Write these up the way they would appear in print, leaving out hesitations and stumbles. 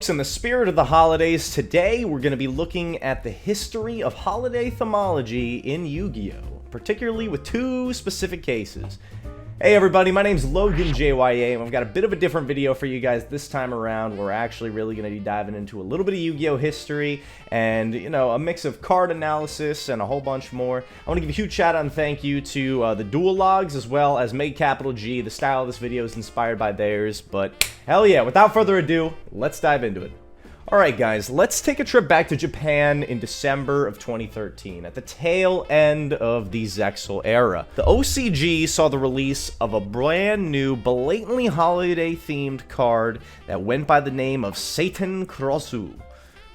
folks, in the spirit of the holidays, today we're going to be looking at the history of holiday themology in Yu-Gi-Oh!, particularly with two specific cases. Hey everybody, my name's Logan JYA, and I've got a bit of a different video for you guys this time around. We're actually really going to be diving into a little bit of Yu-Gi-Oh! History and, you know, a mix of card analysis and a whole bunch more. I want to give a huge shout out and thank you to the Dual Logs as well as Make Capital G. The style of this video is inspired by theirs, but hell yeah, without further ado, let's dive into it. Alright guys, let's take a trip back to Japan in December of 2013, at the tail end of the Zexal era. The OCG saw the release of a brand new, blatantly holiday-themed card that went by the name of Satan Crozu.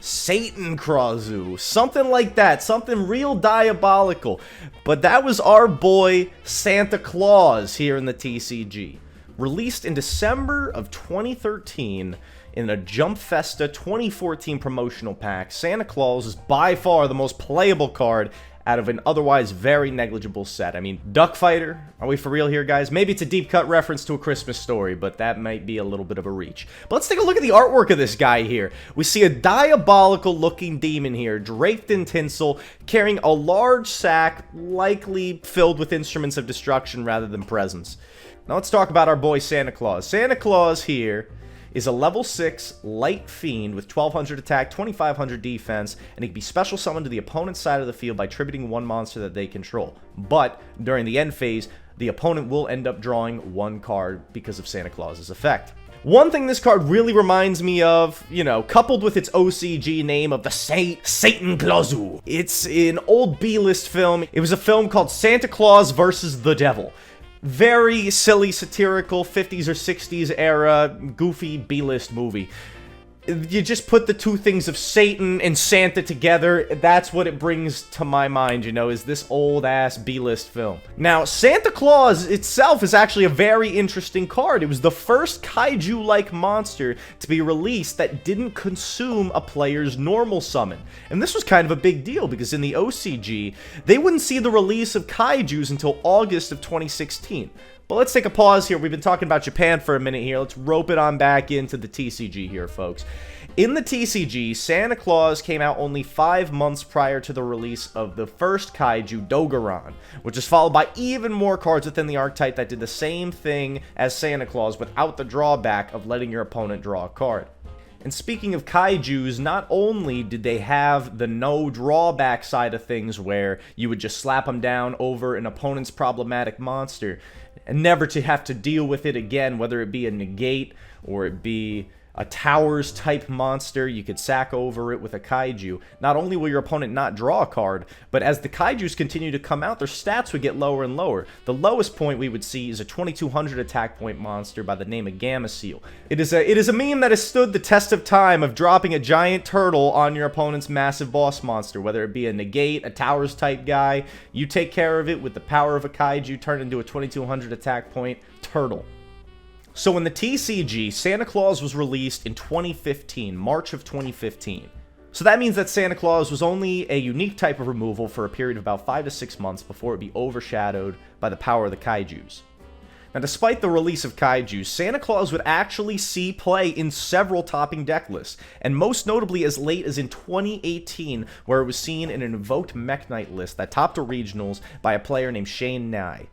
Satan Crozu, something like that, something real diabolical. But that was our boy Santa Claus here in the TCG. Released in December of 2013, in a Jump Festa 2014 promotional pack, Santa Claus is by far the most playable card out of an otherwise very negligible set. I mean, Duck Fighter? Are we for real here, guys? Maybe it's a deep cut reference to A Christmas Story, but that might be a little bit of a reach. But let's take a look at the artwork of this guy here. We see a diabolical looking demon here, draped in tinsel, carrying a large sack, likely filled with instruments of destruction rather than presents. Now let's talk about our boy Santa Claus. Santa Claus here is a level 6 light fiend with 1200 attack, 2500 defense, and he can be special summoned to the opponent's side of the field by tributing one monster that they control. But during the end phase, the opponent will end up drawing one card because of Santa Claus's effect. One thing this card really reminds me of, you know, coupled with its OCG name of the Satan Clausu. It's an old B-list film. It was a film called Santa Claus versus the Devil. Very silly, satirical, 50s or 60s era, goofy B-list movie. You just put the two things of Satan and Santa together, that's what it brings to my mind, you know, is this old-ass B-list film. Now, Santa Claus itself is actually a very interesting card. It was the first kaiju-like monster to be released that didn't consume a player's normal summon. And this was kind of a big deal, because in the OCG, they wouldn't see the release of kaijus until August of 2016. But let's take a pause here. We've been talking about Japan for a minute here. Let's rope it on back into the TCG here, folks. In the TCG, Santa Claus came out only 5 months prior to the release of the first kaiju, Dogaran, which is followed by even more cards within the archetype that did the same thing as Santa Claus without the drawback of letting your opponent draw a card. And speaking of kaijus, not only did they have the no drawback side of things where you would just slap them down over an opponent's problematic monster and never to have to deal with it again, whether it be a negate or it be a towers type monster, you could sack over it with a kaiju. Not only will your opponent not draw a card, but as the kaijus continue to come out, their stats would get lower and lower. The lowest point we would see is a 2200 attack point monster by the name of Gamma Seal. It is a meme that has stood the test of time of dropping a giant turtle on your opponent's massive boss monster, whether it be a negate, a towers type guy. You take care of it with the power of a kaiju, turn into a 2200 attack point turtle. So in the TCG, Santa Claus was released in 2015, March of 2015. So that means that Santa Claus was only a unique type of removal for a period of about 5 to 6 months before it would be overshadowed by the power of the kaijus. Now, despite the release of kaijus, Santa Claus would actually see play in several topping deck lists, and most notably as late as in 2018, where it was seen in an Invoked Mech Knight list that topped a regionals by a player named Shane Nye.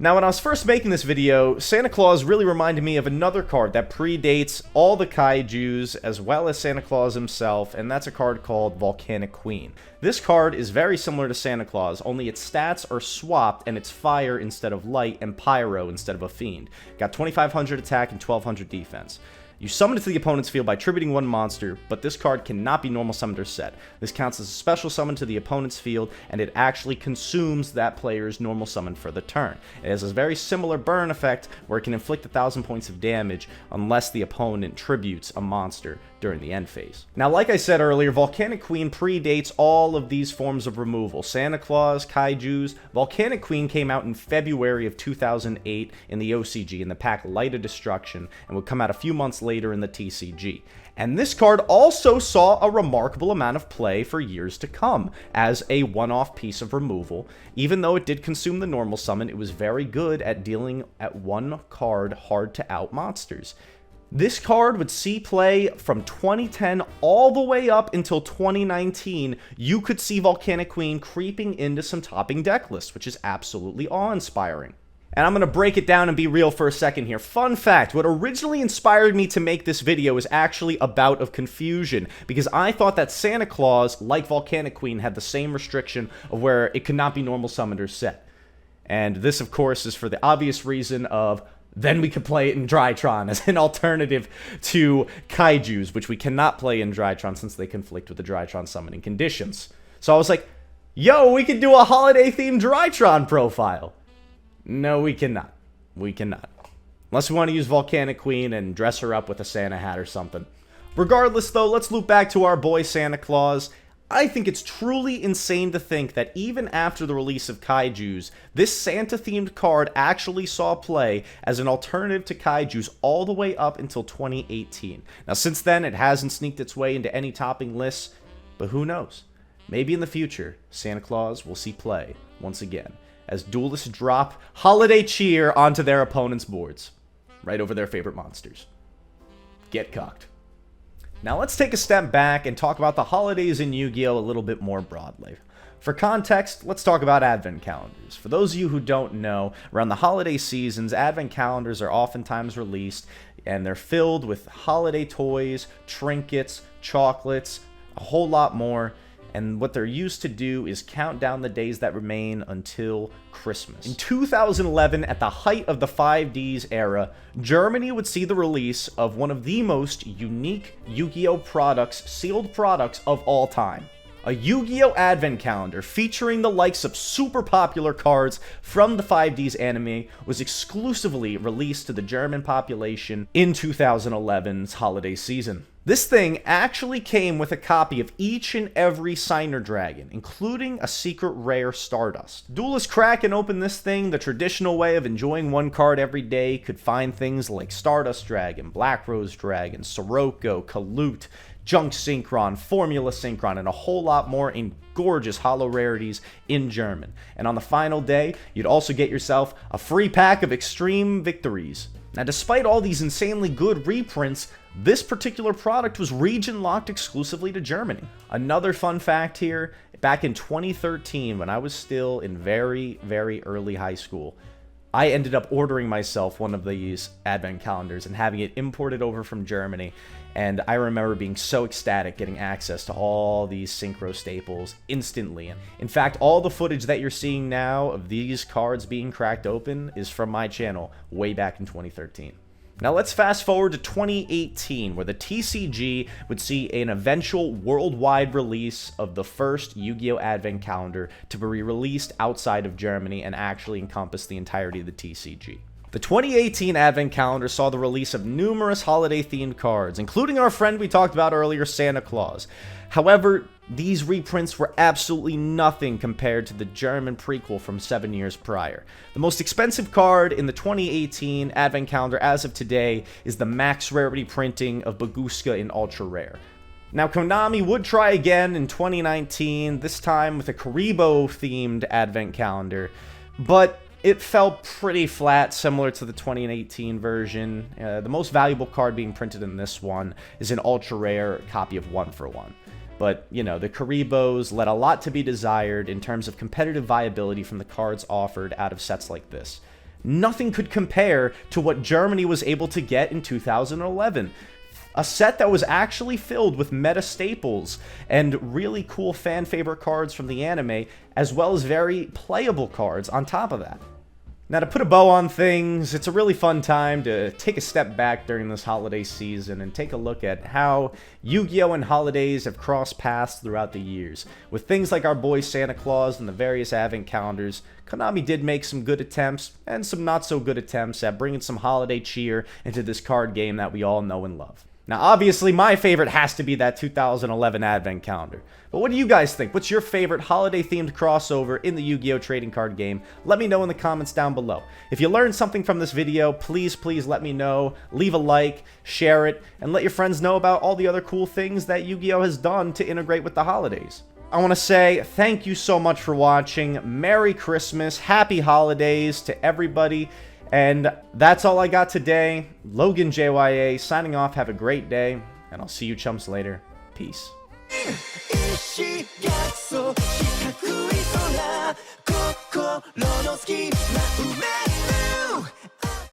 Now, when I was first making this video, Santa Claus really reminded me of another card that predates all the kaijus as well as Santa Claus himself, and that's a card called Volcanic Queen. This card is very similar to Santa Claus, only its stats are swapped and it's fire instead of light and pyro instead of a fiend. Got 2500 attack and 1200 defense. You summon it to the opponent's field by tributing one monster, but this card cannot be normal summoned or set. This counts as a special summon to the opponent's field, and it actually consumes that player's normal summon for the turn. It has a very similar burn effect, where it can inflict 1000 points of damage unless the opponent tributes a monster during the end phase. Now, like I said earlier, Volcanic Queen predates all of these forms of removal. Santa Claus, kaijus. Volcanic Queen came out in February of 2008 in the OCG in the pack Light of Destruction, and would come out a few months later in the TCG. And this card also saw a remarkable amount of play for years to come as a one-off piece of removal. Even though it did consume the normal summon, it was very good at dealing at one card hard to out monsters. This card would see play from 2010 all the way up until 2019. You could see Volcanic Queen creeping into some topping deck lists, which is absolutely awe-inspiring. And I'm going to break it down and be real for a second here. Fun fact, what originally inspired me to make this video is actually a bout of confusion, because I thought that Santa Claus, like Volcanic Queen, had the same restriction of where it could not be normal summoned or set. And this, of course, is for the obvious reason of then we could play it in Drytron as an alternative to Kaijus, which we cannot play in Drytron since they conflict with the Drytron summoning conditions. So I was like, yo, we could do a holiday-themed Drytron profile. No, we cannot. We cannot. Unless we want to use Volcanic Queen and dress her up with a Santa hat or something. Regardless, though, let's loop back to our boy Santa Claus. I think it's truly insane to think that even after the release of Kaijus, this Santa-themed card actually saw play as an alternative to Kaijus all the way up until 2018. Now, since then, it hasn't sneaked its way into any topping lists, but who knows? Maybe in the future, Santa Claus will see play once again, as duelists drop holiday cheer onto their opponents' boards, right over their favorite monsters. Get cocked. Now let's take a step back and talk about the holidays in Yu-Gi-Oh! A little bit more broadly. For context, let's talk about advent calendars. For those of you who don't know, around the holiday seasons, advent calendars are oftentimes released, and they're filled with holiday toys, trinkets, chocolates, a whole lot more. And what they're used to do is count down the days that remain until Christmas. In 2011, at the height of the 5Ds era, Germany would see the release of one of the most unique Yu-Gi-Oh! Products, sealed products of all time. A Yu-Gi-Oh! Advent calendar featuring the likes of super popular cards from the 5Ds anime was exclusively released to the German population in 2011's holiday season. This thing actually came with a copy of each and every Signer Dragon, including a secret rare Stardust. Duelists crack and open this thing the traditional way of enjoying one card every day could find things like Stardust Dragon, Black Rose Dragon, Sirocco, Kalut, Junk Synchron, Formula Synchron, and a whole lot more in gorgeous holo rarities in German. And on the final day, you'd also get yourself a free pack of Extreme Victories. Now, despite all these insanely good reprints, this particular product was region-locked exclusively to Germany. Another fun fact here, back in 2013, when I was still in very, very early high school, I ended up ordering myself one of these advent calendars and having it imported over from Germany, and I remember being so ecstatic getting access to all these synchro staples instantly. In fact, all the footage that you're seeing now of these cards being cracked open is from my channel way back in 2013. Now let's fast forward to 2018, where the TCG would see an eventual worldwide release of the first Yu-Gi-Oh! Advent calendar to be released outside of Germany and actually encompass the entirety of the TCG. The 2018 Advent calendar saw the release of numerous holiday-themed cards, including our friend we talked about earlier, Santa Claus. However, these reprints were absolutely nothing compared to the German prequel from 7 years prior. The most expensive card in the 2018 Advent calendar as of today is the max rarity printing of Baguska in Ultra Rare. Now, Konami would try again in 2019, this time with a Karibo-themed Advent calendar, but it fell pretty flat, similar to the 2018 version. The most valuable card being printed in this one is an ultra rare copy of 1-for-1. But, you know, the Karibos let a lot to be desired in terms of competitive viability from the cards offered out of sets like this. Nothing could compare to what Germany was able to get in 2011. A set that was actually filled with meta staples and really cool fan favorite cards from the anime, as well as very playable cards on top of that. Now, to put a bow on things, it's a really fun time to take a step back during this holiday season and take a look at how Yu-Gi-Oh! And holidays have crossed paths throughout the years. With things like our boy Santa Claus and the various advent calendars, Konami did make some good attempts and some not so good attempts at bringing some holiday cheer into this card game that we all know and love. Now, obviously, my favorite has to be that 2011 Advent Calendar. But what do you guys think? What's your favorite holiday-themed crossover in the Yu-Gi-Oh! Trading card game? Let me know in the comments down below. If you learned something from this video, please let me know. Leave a like, share it, and let your friends know about all the other cool things that Yu-Gi-Oh! Has done to integrate with the holidays. I want to say thank you so much for watching. Merry Christmas, Happy Holidays to everybody. And that's all I got today. Logan JYA signing off. Have a great day, and I'll see you chumps later. Peace.